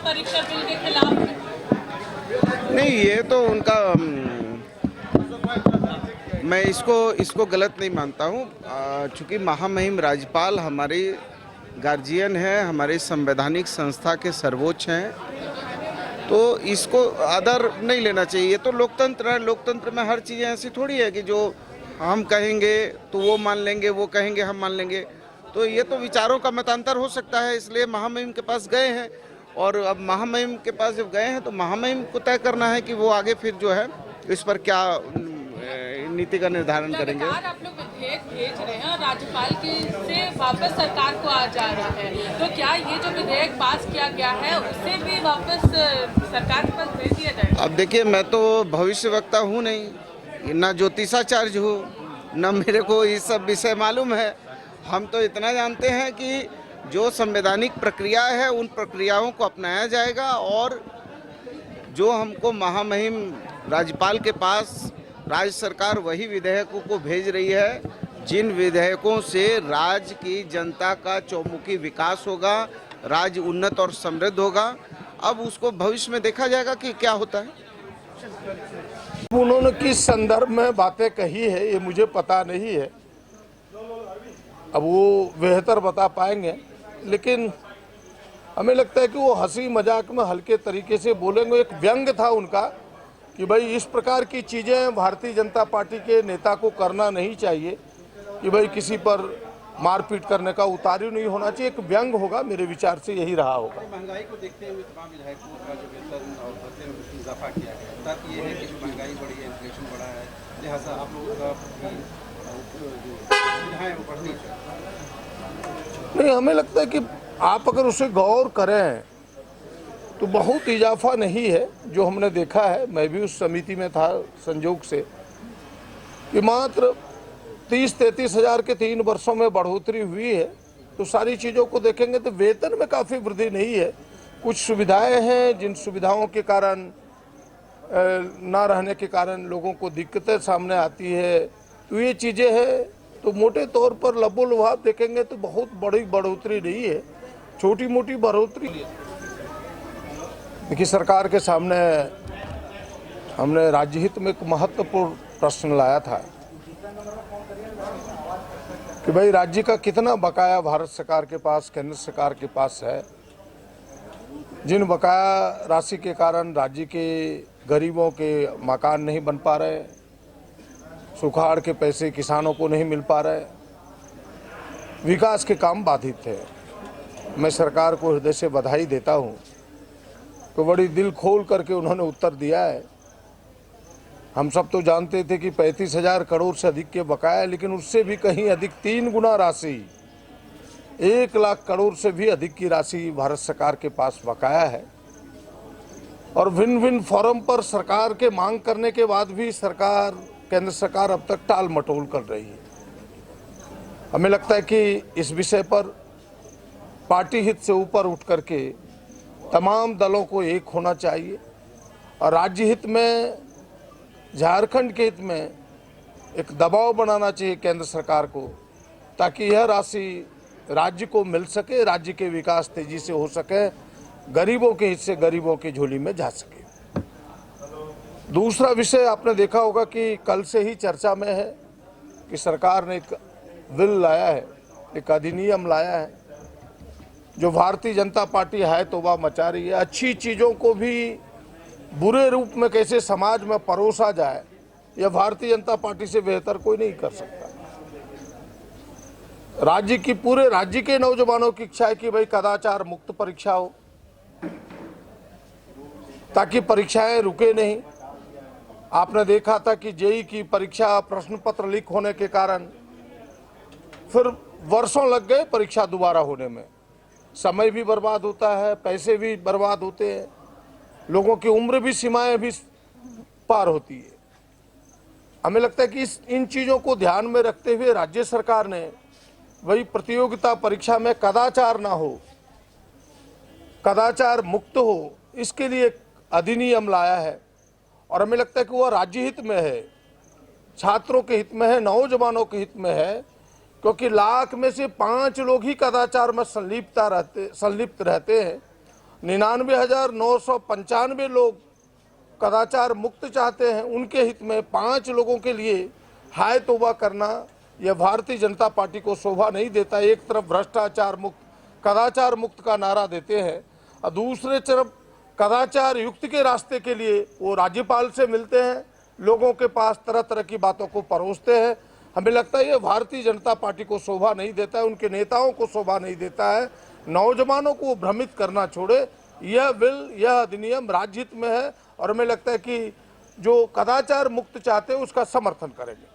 परीक्षा बिल के खिलाफ हैं? नहीं, ये तो उनका मैं इसको गलत नहीं मानता हूँ। चूँकि महामहिम राज्यपाल हमारी गार्जियन है, हमारी संवैधानिक संस्था के सर्वोच्च हैं, तो इसको आदर नहीं लेना चाहिए। ये तो लोकतंत्र है, लोकतंत्र में हर चीज़ें ऐसी थोड़ी है कि जो हम कहेंगे तो वो मान लेंगे, वो कहेंगे हम मान लेंगे। तो ये तो विचारों का मतांतर हो सकता है, इसलिए महामहिम के पास गए हैं। और अब महामहिम के पास जब गए हैं तो महामहिम को तय करना है कि वो आगे फिर जो है इस पर क्या नीति का निर्धारण करेंगे। लगातार आप लोग विधेयक भेज रहे हैं और राज्यपाल की से वापस सरकार को आ जा रहा है, तो क्या ये जो विधेयक पास किया गया है उसे भी वापस सरकार के पास भेज दिया जाए? अब देखिए, मैं तो भविष्यवक्ता हूँ नहीं, ना ज्योतिषाचार्य हूँ, ना मेरे को ये सब विषय मालूम है। हम तो इतना जानते हैं कि जो संवैधानिक प्रक्रिया है उन प्रक्रियाओं को अपनाया जाएगा, और जो हमको महामहिम राज्यपाल के पास राज्य सरकार वही विधेयकों को भेज रही है जिन विधेयकों से राज्य की जनता का चौमुखी विकास होगा, राज्य उन्नत और समृद्ध होगा। अब उसको भविष्य में देखा जाएगा कि क्या होता है। उन्होंने किस संदर्भ में बातें कही है ये मुझे पता नहीं है, अब वो बेहतर बता पाएंगे। लेकिन हमें लगता है कि वो हंसी मजाक में हल्के तरीके से बोलेंगे। एक व्यंग था उनका कि भाई इस प्रकार की चीज़ें भारतीय जनता पार्टी के नेता को करना नहीं चाहिए, कि भाई किसी पर मारपीट करने का उतारू नहीं होना चाहिए। एक व्यंग होगा, मेरे विचार से यही रहा होगा। महंगाई को देखते हुए तमाम विधायकों का जो वेतन और भत्ते में कुछ इजाफा किया गया है, ताकि ये है कि महंगाई बढ़ी है, इन्फ्लेशन बढ़ा है, लिहाजा आप लोगों का जो सुविधाएं वो बढ़नी चाहिए। नहीं, हमें लगता है कि आप अगर उसे गौर करें तो बहुत इजाफा नहीं है जो हमने देखा है। मैं भी उस समिति में था संजोग से, कि मात्र 30-33 हज़ार के 3 वर्षों में बढ़ोतरी हुई है। तो सारी चीज़ों को देखेंगे तो वेतन में काफ़ी वृद्धि नहीं है। कुछ सुविधाएं हैं जिन सुविधाओं के कारण ना रहने के कारण लोगों को दिक्कतें सामने आती है। तो ये चीज़ें हैं, तो मोटे तौर पर लबोलुभाव देखेंगे तो बहुत बड़ी बढ़ोतरी नहीं है, छोटी मोटी बढ़ोतरी। देखिए, सरकार के सामने हमने राज्य हित में एक महत्वपूर्ण प्रश्न लाया था कि भाई राज्य का कितना बकाया भारत सरकार के पास, केंद्र सरकार के पास है। जिन बकाया राशि के कारण राज्य के गरीबों के मकान नहीं बन पा रहे, सुखाड़ के पैसे किसानों को नहीं मिल पा रहे, विकास के काम बाधित थे। मैं सरकार को हृदय से बधाई देता हूं तो बड़ी दिल खोल करके उन्होंने उत्तर दिया है। हम सब तो जानते थे कि 35,000 करोड़ से अधिक के बकाया, लेकिन उससे भी कहीं अधिक 3 गुना राशि, 1 लाख करोड़ से भी अधिक की राशि भारत सरकार के पास बकाया है। और भिन्न भिन्न फोरम पर सरकार के मांग करने के बाद भी सरकार, केंद्र सरकार अब तक टाल मटोल कर रही है। हमें लगता है कि इस विषय पर पार्टी हित से ऊपर उठ करके तमाम दलों को एक होना चाहिए और राज्य हित में, झारखंड के हित में एक दबाव बनाना चाहिए केंद्र सरकार को, ताकि यह राशि राज्य को मिल सके, राज्य के विकास तेजी से हो सके, गरीबों के हिस्से गरीबों की झोली में जा सके। दूसरा विषय आपने देखा होगा कि कल से ही चर्चा में है कि सरकार ने एक बिल लाया है, एक अधिनियम लाया है जो भारतीय जनता पार्टी है तौबा मचा रही है। अच्छी चीज़ों को भी बुरे रूप में कैसे समाज में परोसा जाए, यह भारतीय जनता पार्टी से बेहतर कोई नहीं कर सकता। राज्य की, पूरे राज्य के नौजवानों की इच्छा है कि भाई कदाचार मुक्त परीक्षा हो, ताकि परीक्षाएं रुके नहीं। आपने देखा था कि जेईई की परीक्षा प्रश्न पत्र लीक होने के कारण फिर वर्षों लग गए परीक्षा दोबारा होने में। समय भी बर्बाद होता है, पैसे भी बर्बाद होते हैं, लोगों की उम्र भी, सीमाएं भी पार होती है। हमें लगता है कि इन चीज़ों को ध्यान में रखते हुए राज्य सरकार ने वही प्रतियोगिता परीक्षा में कदाचार ना हो, कदाचार मुक्त हो, इसके लिए एक अधिनियम लाया है। और हमें लगता है कि वह राज्य हित में है, छात्रों के हित में है, नौजवानों के हित में है, क्योंकि लाख में से 5 लोग ही कदाचार में संलिप्त रहते हैं। 99,995 लोग कदाचार मुक्त चाहते हैं। उनके हित में 5 लोगों के लिए हाय तौबा करना यह भारतीय जनता पार्टी को शोभा नहीं देता। एक तरफ भ्रष्टाचार मुक्त, कदाचार मुक्त का नारा देते हैं और दूसरे तरफ कदाचार युक्त के रास्ते के लिए वो राज्यपाल से मिलते हैं, लोगों के पास तरह तरह की बातों को परोसते हैं। हमें लगता है ये भारतीय जनता पार्टी को शोभा नहीं देता है, उनके नेताओं को शोभा नहीं देता है। नौजवानों को भ्रमित करना छोड़े। यह बिल, यह अधिनियम राज्य हित में है और हमें लगता है कि जो कदाचार मुक्त चाहते हैं उसका समर्थन करेंगे।